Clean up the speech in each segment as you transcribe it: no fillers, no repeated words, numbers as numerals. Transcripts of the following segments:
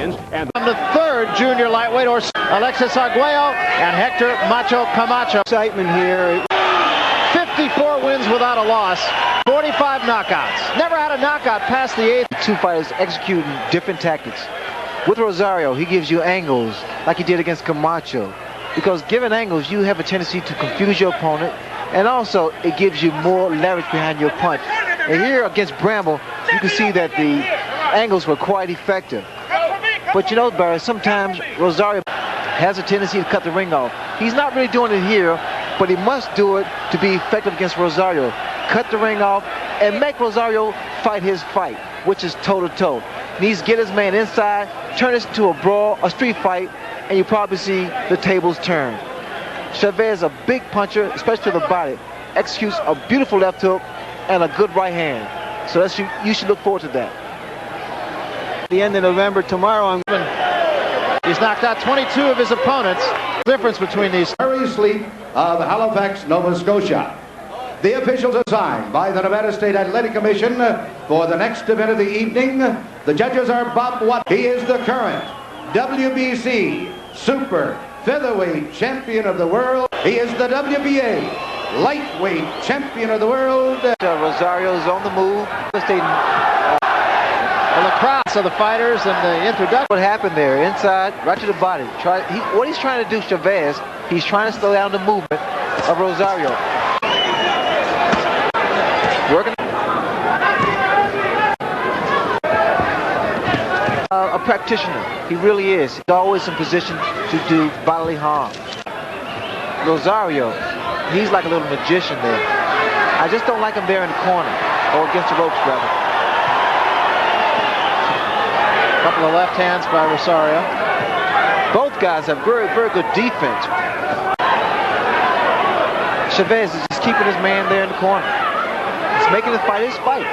wins. And the third junior lightweight, or Alexis Arguello and Hector Macho Camacho. Excitement here. 54 wins without a loss, 45 knockouts. Never had a knockout past the eighth. Two fighters executing different tactics. With Rosario, he gives you angles like he did against Camacho. Because given angles, you have a tendency to confuse your opponent, and also it gives you more leverage behind your punch. And here against Bramble, you can see that the angles were quite effective. But you know, Barry, sometimes Rosario has a tendency to cut the ring off. He's not really doing it here, but he must do it to be effective against Rosario. Cut the ring off and make Rosario fight his fight, which is toe-to-toe. He needs to get his man inside, turn this into a brawl, a street fight, and you probably see the tables turn. Chavez, a big puncher, especially to the body, executes a beautiful left hook and a good right hand. So that's, you should look forward to that. At the end of November, tomorrow, he's knocked out 22 of his opponents. Difference between these. Murray Sleep of Halifax, Nova Scotia. The officials assigned by the Nevada State Athletic Commission for the next event of the evening. The judges are Bob Watt. He is the current WBC Super Featherweight Champion of the world. He is the WBA Lightweight Champion of the world. Rosario's on the move. The lacrosse of the fighters and the introduction. What happened there? Inside, right to the body. What he's trying to do, Chavez, he's trying to slow down the movement of Rosario. Working. A practitioner. He really is. He's always in position to do bodily harm. Rosario, he's like a little magician there. I just don't like him there in the corner, or against the ropes, rather. Couple of left hands by Rosario. Both guys have very, very good defense. Chavez is just keeping his man there in the corner. He's making the fight his fight.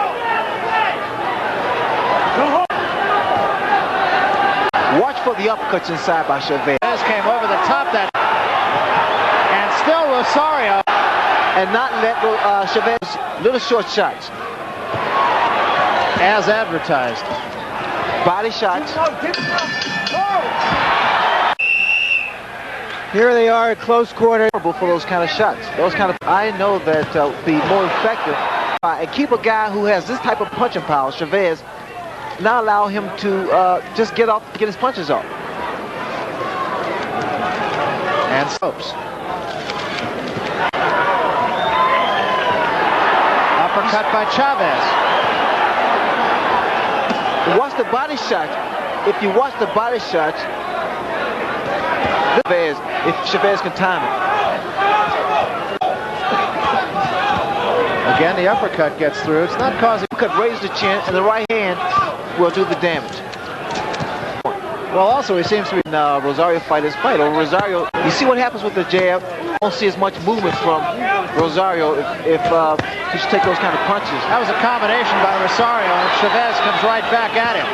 Watch for the uppercuts inside by Chavez. Came over the top that, and still Rosario. And not let Chavez little short shots. As advertised. Body shots. Here they are at close quarter. For those kind of shots. Those kind of. I know that be more effective and keep a guy who has this type of punching power, Chavez, not allow him to just get his punches off. And slopes. Uppercut by Chavez. Watch the body shot. If you watch the body shots, if Chavez can time it. Again, the uppercut gets through. It's not causing. Uppercut raises the chin, and the right hand will do the damage. Well, also he seems to be. Rosario fight his fight. Or Rosario, you see what happens with the jab. You don't see as much movement from Rosario if he should take those kind of punches. That was a combination by Rosario, and Chavez comes right back at him.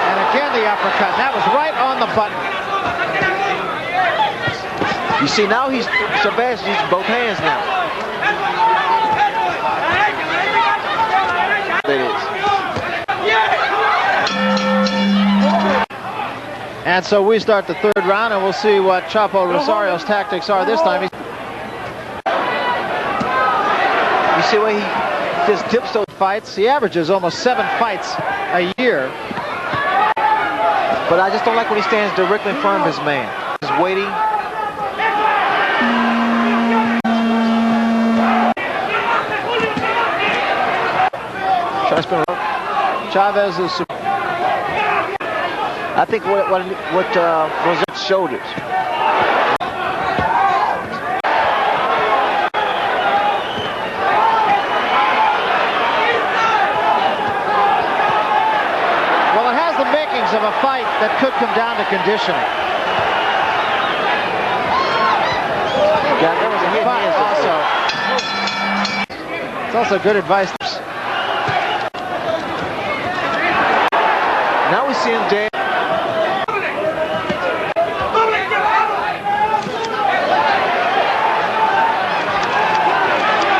And again the uppercut. That was right on the button. You see now Chavez uses both hands now. There it is. And so we start the third round, and we'll see what Chapo Rosario's tactics are this time. You see where he just dips those fights. He averages almost 7 fights a year. But I just don't like when he stands directly in front of his man. He's waiting. Try to spin around. Chavez is. I think what Rosario's shoulders. Well, it has the makings of a fight that could come down to conditioning. Yeah, there was a hit also. It's also good advice. Now we see him jab.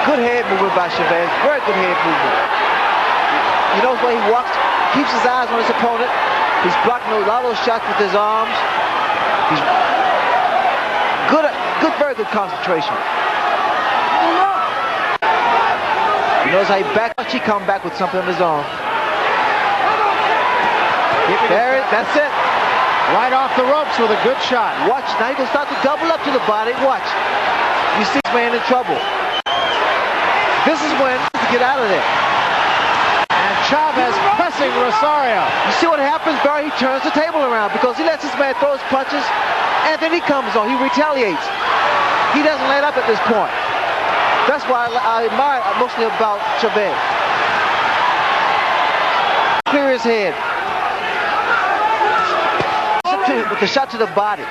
Good head movement by Chavez. Very good head movement. You He knows where he walks, keeps his eyes on his opponent. He's blocking a lot of those shots with his arms. He's very good concentration. He knows how he he come back with something on his arm. There, that's it. Right off the ropes with a good shot. Watch, now he's going to start to double up to the body. Watch. You see this man in trouble. This is when to get out of there. And Chavez pressing Rosario. You see what happens, Barry? He turns the table around because he lets this man throw his punches, and then he comes on. He retaliates. He doesn't let up at this point. That's why I admire mostly about Chavez. Clear his head. With the shot to the body.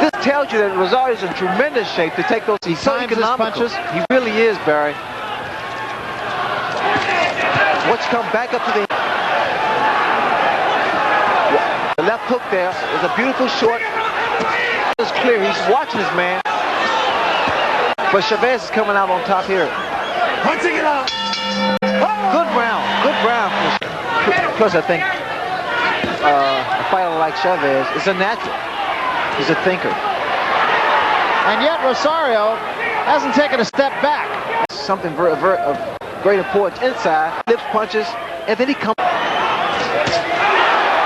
This tells you that Rosario's in tremendous shape to take those. He's so economical. Punches. He really is, Barry. Watch come back up to the left hook there. There's a beautiful short. It's clear. He's watching his man. But Chavez is coming out on top here. Punching it out. Good round. Good round. Plus, I think a fighter like Chavez is a natural. He's a thinker. And yet Rosario hasn't taken a step back. Something of great importance inside. Lips punches, and then he comes.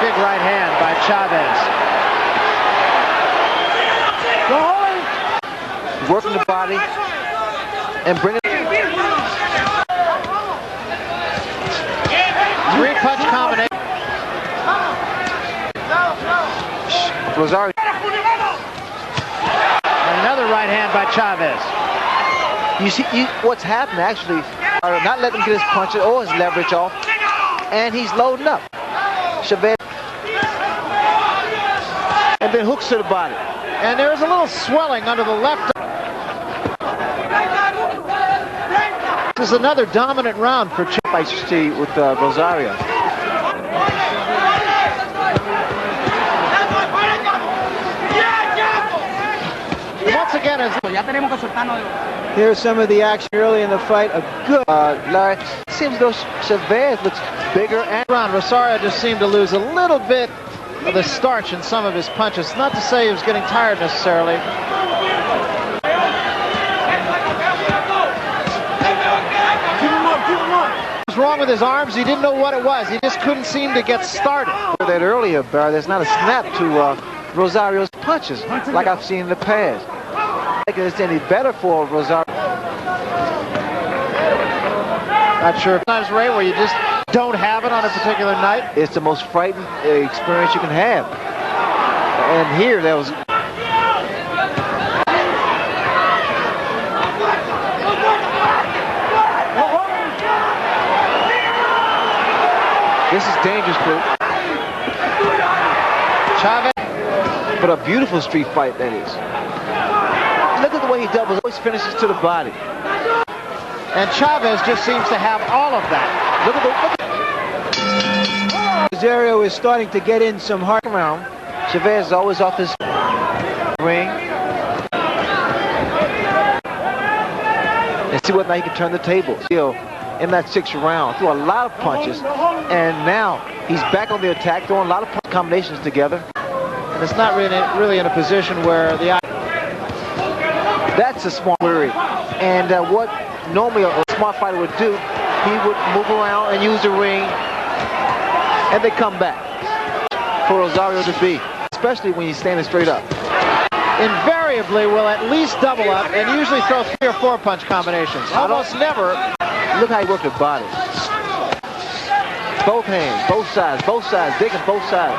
Big right hand by Chavez. Working the body and bringing. Three-punch combination. Rosario. And another right hand by Chavez. You see what's happened actually, not letting him get his punches or his leverage off, and he's loading up. Chavez. And then hooks to the body. And there is a little swelling under the left. This is another dominant round for Chavez with Rosario. Once again, here's some of the action early in the fight. A good Larry. Seems though Chavez looks bigger and Rosario just seemed to lose a little bit of the starch in some of his punches. Not to say he was getting tired necessarily. What was wrong with his arms? He didn't know what it was. He just couldn't seem to get started. That earlier, Barry, there's not a snap to Rosario's punches like I've seen in the past. I think it's any better for Rosario. Not sure. Sometimes, Ray, where you just don't have it on a particular night. It's the most frightening experience you can have. And here, there was. This is dangerous, Chavez. But a beautiful street fight, that is. Look at the way he doubles, always finishes to the body. And Chavez just seems to have all of that. Look at the. Rosario is starting to get in some hard round. Chavez is always off his ring. And see what now he can turn the table. Still in that 6th round, threw a lot of punches, and now he's back on the attack, throwing a lot of combinations together. And it's not really in a position where the. That's a smart worry. And what normally a smart fighter would do, he would move around and use the ring, and they come back for Rosario to be, especially when he's standing straight up. Invariably will at least double up and usually throw 3 or 4 punch combinations. Almost never. Look how he worked the body. Both hands, both sides, digging both sides.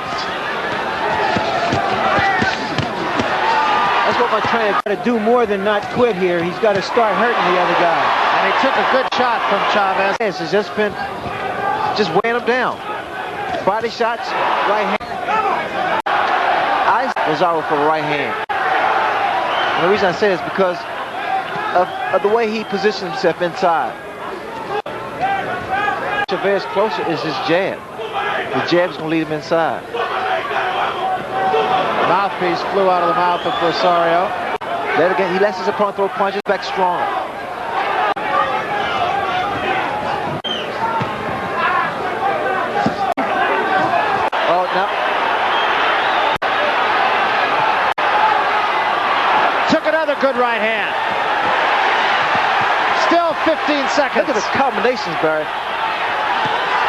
That's what my trainer got to do more than not quit here. He's got to start hurting the other guy. And he took a good shot from Chavez. It's just been weighing him down. Body shots, right hand. I Rosario for the right hand. And the reason I say this is because of the way he positions himself inside. Chavez closer is his jab. The jab's going to lead him inside. Mouthpiece flew out of the mouth of Rosario. Then again, he lets his opponent throw punches back stronger. good right hand. Still 15 seconds. Look at the combinations, Barry.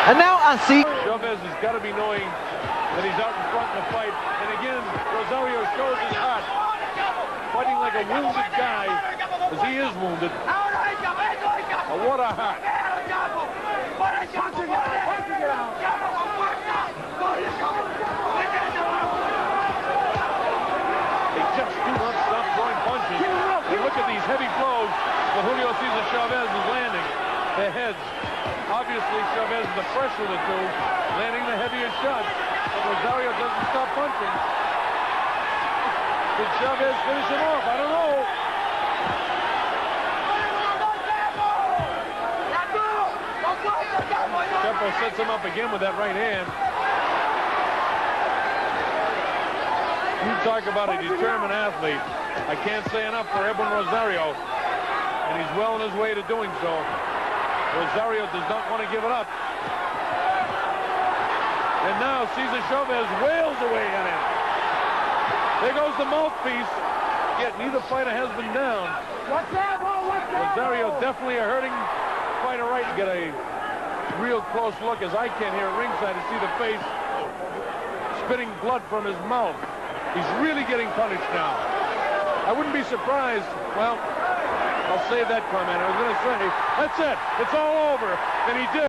And now I see. Chavez has got to be knowing that he's out in front in the fight. And again, Rosario shows his heart. Fighting like a wounded guy, as he is wounded. What a heart. They just do not stop throwing punches. And look at these heavy blows that Julio Cesar Chavez is landing. The heads. Obviously, Chavez is the fresher of the two, landing the heaviest shots. But Rosario doesn't stop punching. Did Chavez finish him off? I don't know. Chepo sets him up again with that right hand. You talk about a determined athlete. I can't say enough for Edwin Rosario. And he's well on his way to doing so. Rosario does not want to give it up. And now Cesar Chavez wails away at him. There goes the mouthpiece. Yet neither fighter has been down. Rosario definitely a hurting fighter right to get a real close look as I can here at ringside to see the face spitting blood from his mouth. He's really getting punished now. I wouldn't be surprised. Well, I'll save that comment. I was going to say, that's it. It's all over. And he did.